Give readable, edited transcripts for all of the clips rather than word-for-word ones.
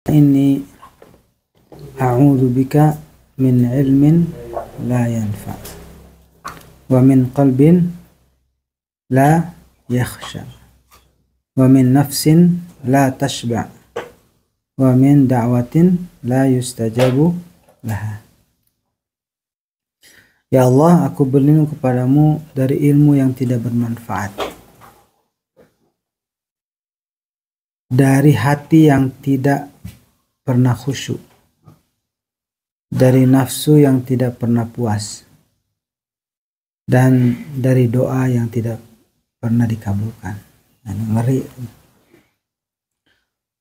Inni a'udzu bika min ilmin la yanfa wa min qalbin la yakhsha wa min nafsin la tashba wa min da'watin la yustajabu laha. Ya Allah, aku berlindung kepadamu dari ilmu yang tidak bermanfaat, dari hati yang tidak pernah khusyuk, dari nafsu yang tidak pernah puas, dan dari doa yang tidak pernah dikabulkan. Ngeri.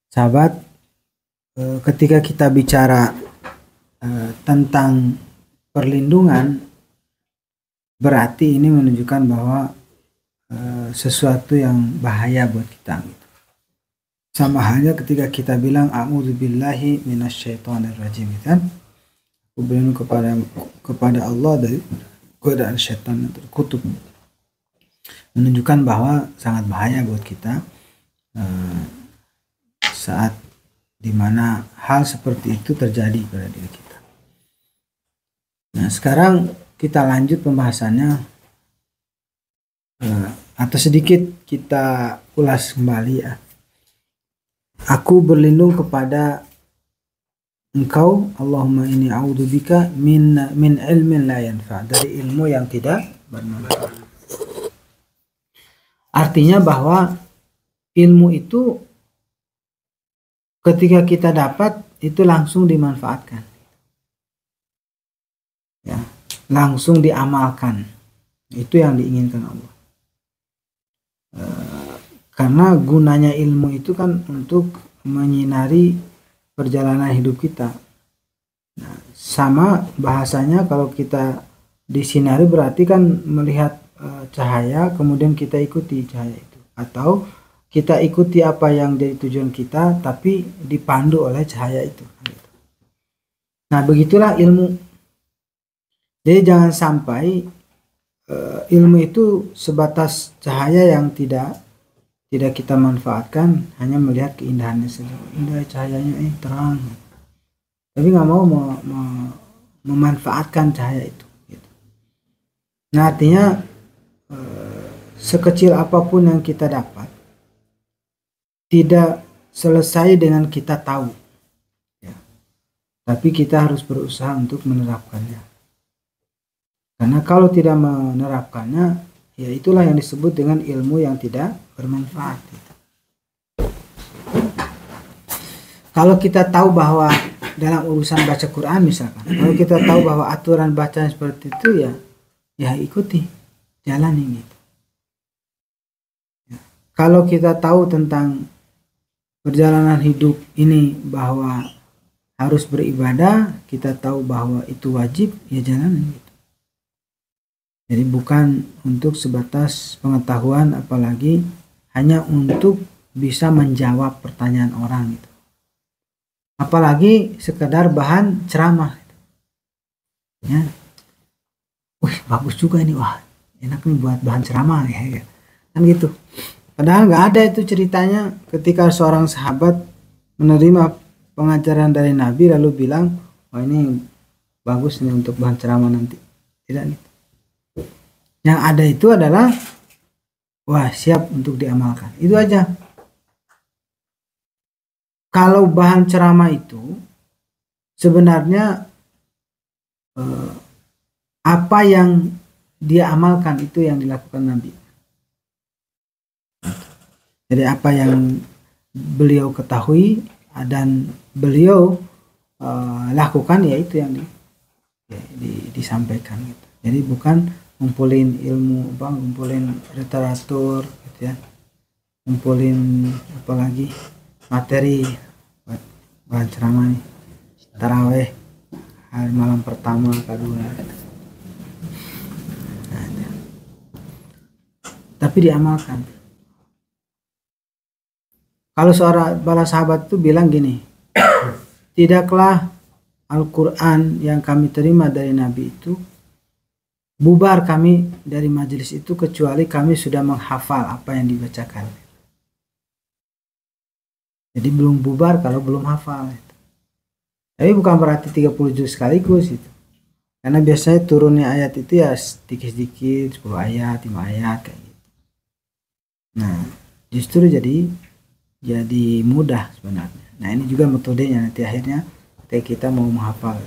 Sahabat, ketika kita bicara tentang perlindungan, berarti ini menunjukkan bahwa sesuatu yang bahaya buat kita gitu. Sama halnya ketika kita bilang a'udzubillahi minasyaitonirrajim, kan? Aku berlindung kepada Allah dari godaan syaitan yang terkutuk. Menunjukkan bahwa sangat bahaya buat kita saat dimana hal seperti itu terjadi pada diri kita. Nah, sekarang kita lanjut pembahasannya, atau sedikit kita ulas kembali ya. Aku berlindung kepada Engkau, Allahumma inni a'udzubika min ilmin la yanfa, dari ilmu yang tidak bermanfaat. Artinya bahwa ilmu itu ketika kita dapat itu langsung dimanfaatkan, ya, langsung diamalkan. Itu yang diinginkan Allah. Karena gunanya ilmu itu kan untuk menyinari perjalanan hidup kita. Nah, sama bahasanya kalau kita disinari berarti kan melihat cahaya, kemudian kita ikuti cahaya itu, atau kita ikuti apa yang jadi tujuan kita tapi dipandu oleh cahaya itu. Nah, begitulah ilmu. Jadi jangan sampai ilmu itu sebatas cahaya yang tidak kita manfaatkan, hanya melihat keindahannya saja. Indah cahayanya, terang, tapi nggak mau memanfaatkan cahaya itu gitu. Nah, artinya sekecil apapun yang kita dapat tidak selesai dengan kita tahu ya, tapi kita harus berusaha untuk menerapkannya. Karena kalau tidak menerapkannya, ya itulah yang disebut dengan ilmu yang tidak bermanfaat gitu. Kalau kita tahu bahwa dalam urusan baca Quran misalkan, kalau kita tahu bahwa aturan bacaan seperti itu, ya ikuti, jalani gitu. Ya. Kalau kita tahu tentang perjalanan hidup ini bahwa harus beribadah, kita tahu bahwa itu wajib, ya jalani gitu. Jadi bukan untuk sebatas pengetahuan, apalagi hanya untuk bisa menjawab pertanyaan orang gitu. Apalagi sekedar bahan ceramah gitu. Ya. Wih, bagus juga ini, wah enak nih buat bahan ceramah ya. Kan gitu. Padahal nggak ada itu ceritanya ketika seorang sahabat menerima pengajaran dari Nabi lalu bilang, wah ini bagus nih untuk bahan ceramah nanti. Tidak gitu. Yang ada itu adalah, wah siap untuk diamalkan. Itu aja. Kalau bahan ceramah itu sebenarnya apa yang dia amalkan itu yang dilakukan Nabi. Jadi apa yang beliau ketahui dan beliau lakukan, ya itu yang disampaikan gitu. Jadi bukan ngumpulin ilmu, ngumpulin literatur gitu ya, ngumpulin apalagi materi buat bahan ceramah nih, taraweh hari malam pertama kedua gitu. Nah, tapi diamalkan. Kalau seorang para sahabat itu bilang gini, tidaklah Al-Quran yang kami terima dari Nabi itu bubar kami dari majelis itu kecuali kami sudah menghafal apa yang dibacakan. Jadi belum bubar kalau belum hafal. Tapi bukan berarti 30 juz sekaligus itu. Karena biasanya turunnya ayat itu ya sedikit-sedikit, 10 ayat, 5 ayat kayak gitu. Nah, justru jadi mudah sebenarnya. Nah, ini juga metodenya nanti akhirnya ketika kita mau menghafal.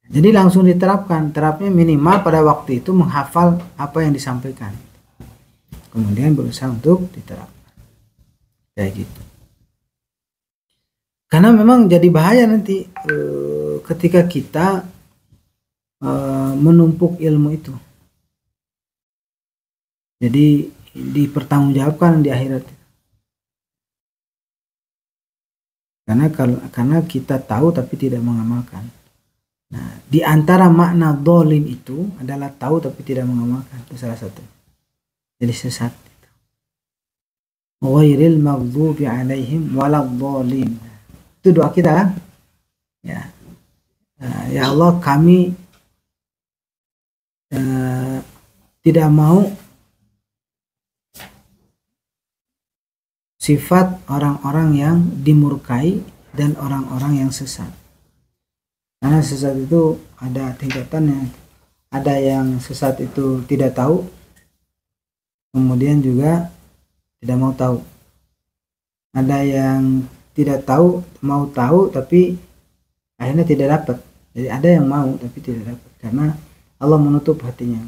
Jadi langsung diterapkan. Terapnya minimal pada waktu itu menghafal apa yang disampaikan. Kemudian berusaha untuk diterapkan. Kayak gitu. Karena memang jadi bahaya nanti ketika kita menumpuk ilmu itu. Jadi dipertanggungjawabkan di akhirat. Karena kita tahu tapi tidak mengamalkan. Nah, di antara makna dhalin itu adalah tahu tapi tidak mengamalkan. Itu salah satu. Jadi sesat. Ghairil maghdubi alaihim waladhdallin. Itu doa kita kan? Ya. Ya Allah, kami tidak mau sifat orang-orang yang dimurkai dan orang-orang yang sesat. Karena sesat itu ada tingkatannya. Ada yang sesat itu tidak tahu, kemudian juga tidak mau tahu. Ada yang tidak tahu, mau tahu tapi akhirnya tidak dapat. Jadi ada yang mau tapi tidak dapat karena Allah menutup hatinya.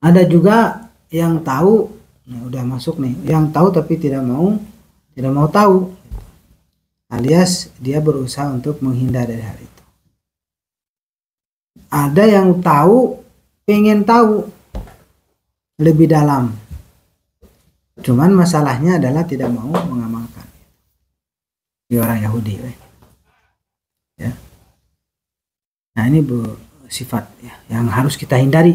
Ada juga yang tahu, nah udah masuk nih, yang tahu tapi tidak mau tahu. Alias dia berusaha untuk menghindar dari hal itu. Ada yang tahu, pengen tahu lebih dalam. Cuman masalahnya adalah tidak mau mengamalkan. Di orang Yahudi. Ya. Nah ini sifat ya, yang harus kita hindari.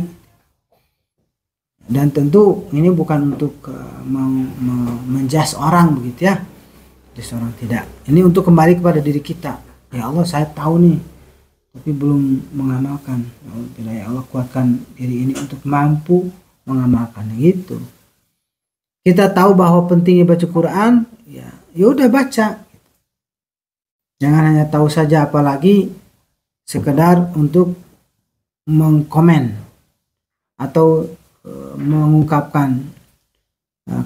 Dan tentu ini bukan untuk menjas orang begitu ya. Seorang tidak. Ini untuk kembali kepada diri kita. Ya Allah, saya tahu nih, tapi belum mengamalkan. Ya Allah, kuatkan diri ini untuk mampu mengamalkan. Gitu. Kita tahu bahwa pentingnya baca Quran, ya udah baca. Jangan hanya tahu saja, apalagi sekedar untuk mengkomen atau mengungkapkan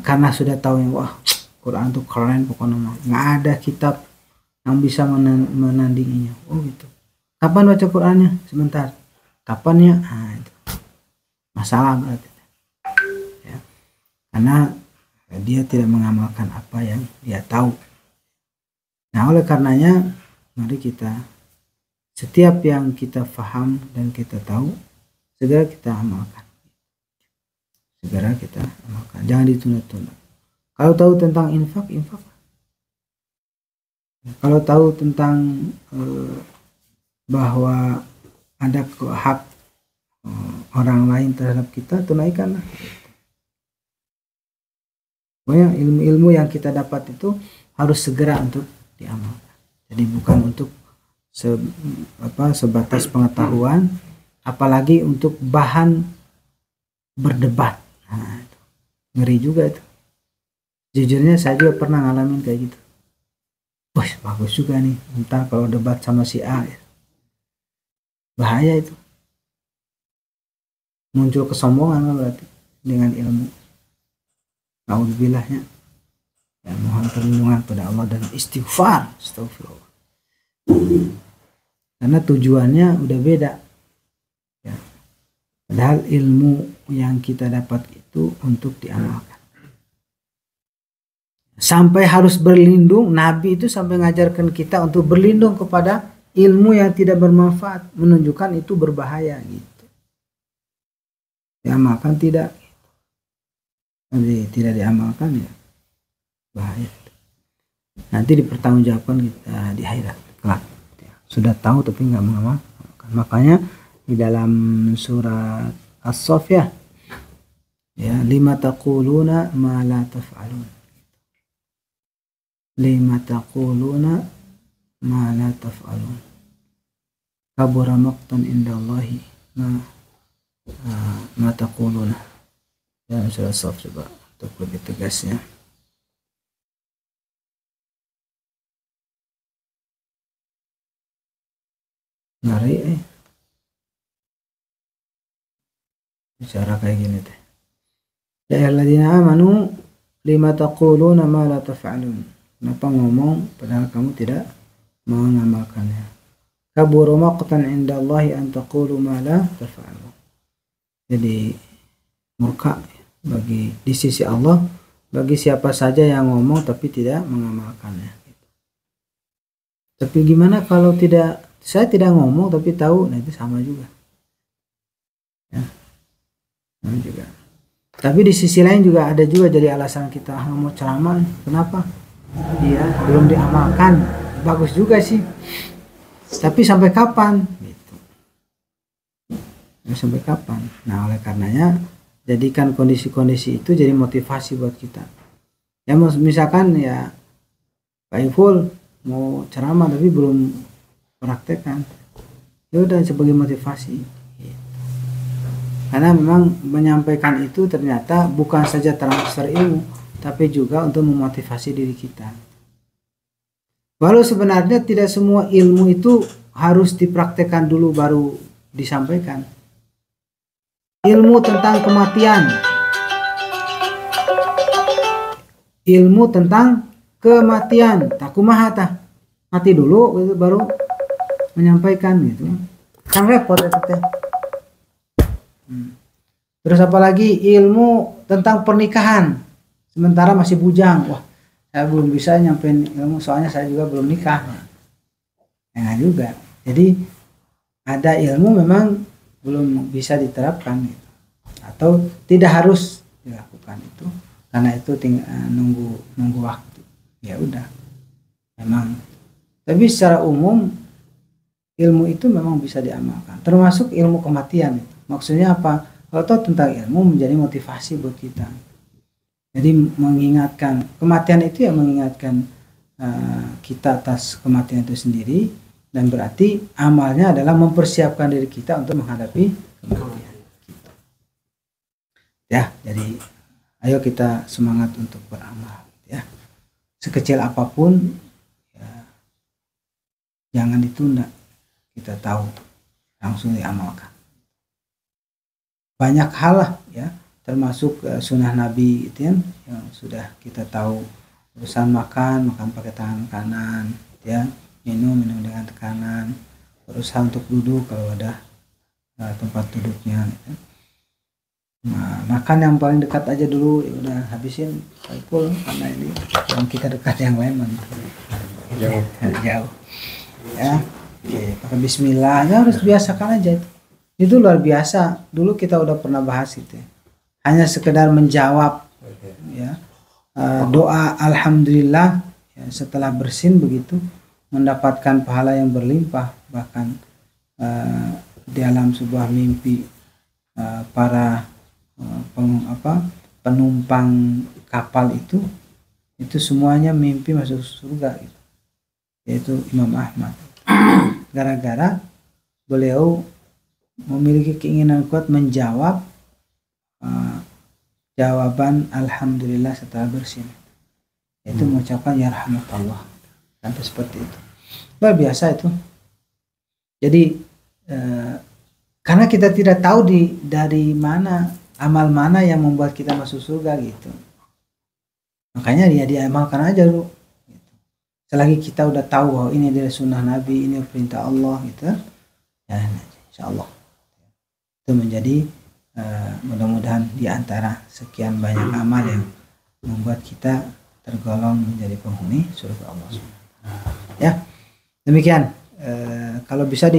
karena sudah tahu yang wah Quran itu keren pokoknya, nggak ada kitab yang bisa menandinginya. Oh gitu. Kapan baca Qurannya? Sebentar. Kapan ya? Nah, itu masalah berarti. Ya. Karena dia tidak mengamalkan apa yang dia tahu. Nah oleh karenanya mari kita setiap yang kita faham dan kita tahu segera kita amalkan. Segera kita amalkan. Jangan ditunda-tunda. Kalau tahu tentang infak. Kalau tahu tentang bahwa ada hak orang lain terhadap kita, tunaikanlah. Pokoknya ilmu-ilmu yang kita dapat itu harus segera untuk diamalkan. Jadi bukan untuk sebatas pengetahuan, apalagi untuk bahan berdebat. Nah, itu. Ngeri juga itu. Jujurnya saya juga pernah ngalamin kayak gitu. Wah bagus juga nih, entar kalau debat sama si A ya. Bahaya itu. Muncul kesombongan berarti dengan ilmu. Naudzubillah ya. Ya, mohon perlindungan pada Allah dan istighfar. Astagfirullah. Karena tujuannya udah beda. Ya. Padahal ilmu yang kita dapat itu untuk diamalkan. Sampai harus berlindung, Nabi itu sampai mengajarkan kita untuk berlindung kepada ilmu yang tidak bermanfaat, menunjukkan itu berbahaya gitu. Diamalkan tidak, tidak diamalkan ya bahaya. Nanti dipertanggungjawabkan kita di akhirat kelak. Sudah tahu tapi nggak mengamalkan. Makanya di dalam surat As-Saff ya, lima taquluna ma la taf'alun. Lima taquluna ma la taf'alun. Kabura maqtan indallahi ma taquluna. Ya surat As-Saff coba untuk lebih tegasnya. ngeri bicara kayak gini teh. Ya alladzina amanu lima taquluna ma la taf'alun. Kenapa ngomong padahal kamu tidak mengamalkannya? Kabura maqtan 'inda Allahi an taqulu ma la taf'alun. Jadi murka di sisi Allah bagi siapa saja yang ngomong tapi tidak mengamalkannya. Tapi gimana kalau saya tidak ngomong tapi tahu, nah itu sama juga. Ya, sama juga. Tapi di sisi lain juga ada juga jadi alasan kita nggak mau ceramah. Kenapa? Iya, belum diamalkan. Bagus juga sih. Tapi sampai kapan? Gitu. Sampai kapan? Nah, oleh karenanya jadikan kondisi-kondisi itu jadi motivasi buat kita. Ya misalkan ya Pak Iful mau ceramah tapi belum praktekkan, ya udah sebagai motivasi. Karena memang menyampaikan itu ternyata bukan saja transfer ilmu, tapi juga untuk memotivasi diri kita. Walau sebenarnya tidak semua ilmu itu harus dipraktekkan dulu baru disampaikan. Ilmu tentang kematian, ilmu tentang kematian, takumahata, mati dulu gitu, baru menyampaikan gitu. Kan repot itu teh. Terus apalagi ilmu tentang pernikahan, sementara masih bujang. Wah, saya belum bisa nyampein ilmu soalnya saya juga belum nikah. Nah juga. Jadi ada ilmu memang belum bisa diterapkan gitu. Atau tidak harus dilakukan itu karena itu tinggal nunggu waktu. Ya udah. Memang. Tapi secara umum ilmu itu memang bisa diamalkan. Termasuk ilmu kematian itu. Maksudnya apa? Kalau tahu tentang ilmu menjadi motivasi buat kita. Jadi mengingatkan kematian itu ya mengingatkan kita atas kematian itu sendiri, dan berarti amalnya adalah mempersiapkan diri kita untuk menghadapi kematian. Gitu. Ya, jadi ayo kita semangat untuk beramal. Ya, sekecil apapun, ya, jangan ditunda. Kita tahu langsung diamalkan. Banyak hal lah ya, termasuk sunnah Nabi itu yang sudah kita tahu, urusan makan pakai tangan kanan, ya, minum dengan kanan, berusaha untuk duduk kalau ada tempat duduknya. Ya. Nah, makan yang paling dekat aja dulu, ya udah habisin full karena ini yang kita dekat yang lain jauh. Ya, oke, pakai Bismillah, ya harus biasakan aja itu. Itu luar biasa. Dulu kita udah pernah bahas itu. Hanya sekedar menjawab ya, doa alhamdulillah ya, setelah bersin begitu mendapatkan pahala yang berlimpah. Bahkan di dalam sebuah mimpi para penumpang kapal itu semuanya mimpi masuk surga gitu. Yaitu Imam Ahmad. Gara-gara beliau memiliki keinginan kuat menjawab jawaban alhamdulillah setelah bersin, yaitu mengucapkan ya rahmatullah, sampai seperti itu. Luar biasa itu. Jadi karena kita tidak tahu dari mana amal mana yang membuat kita masuk surga gitu, makanya dia diamalkan aja dulu gitu. Selagi kita udah tahu bahwa ini adalah sunnah Nabi, ini perintah Allah gitu ya, insyaallah itu menjadi mudah-mudahan di antara sekian banyak amal yang membuat kita tergolong menjadi penghuni surga Allah. Ya, demikian. Kalau bisa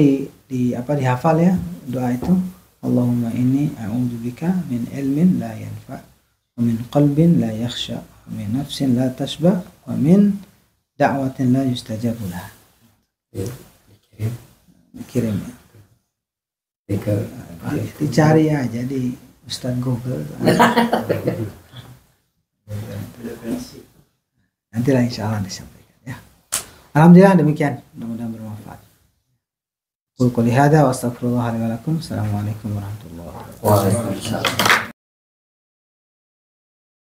dihafal ya doa itu. Allahumma inni a'udzubika min ilmin la yanfa, wa min qalbin la yakhsha, wa min nafsin la tashba, wa min da'watin la yustajabu laha. Dikirim ya. Dicari aja di Ustaz Google. Nantilah insyaallah disampaikan ya. Alhamdulillah demikian, mudah-mudahan bermanfaat. Qul qouli hadza wa astaghfirullah li wa lakum. Assalamualaikum warahmatullahi wabarakatuh. Waalaikumsalam.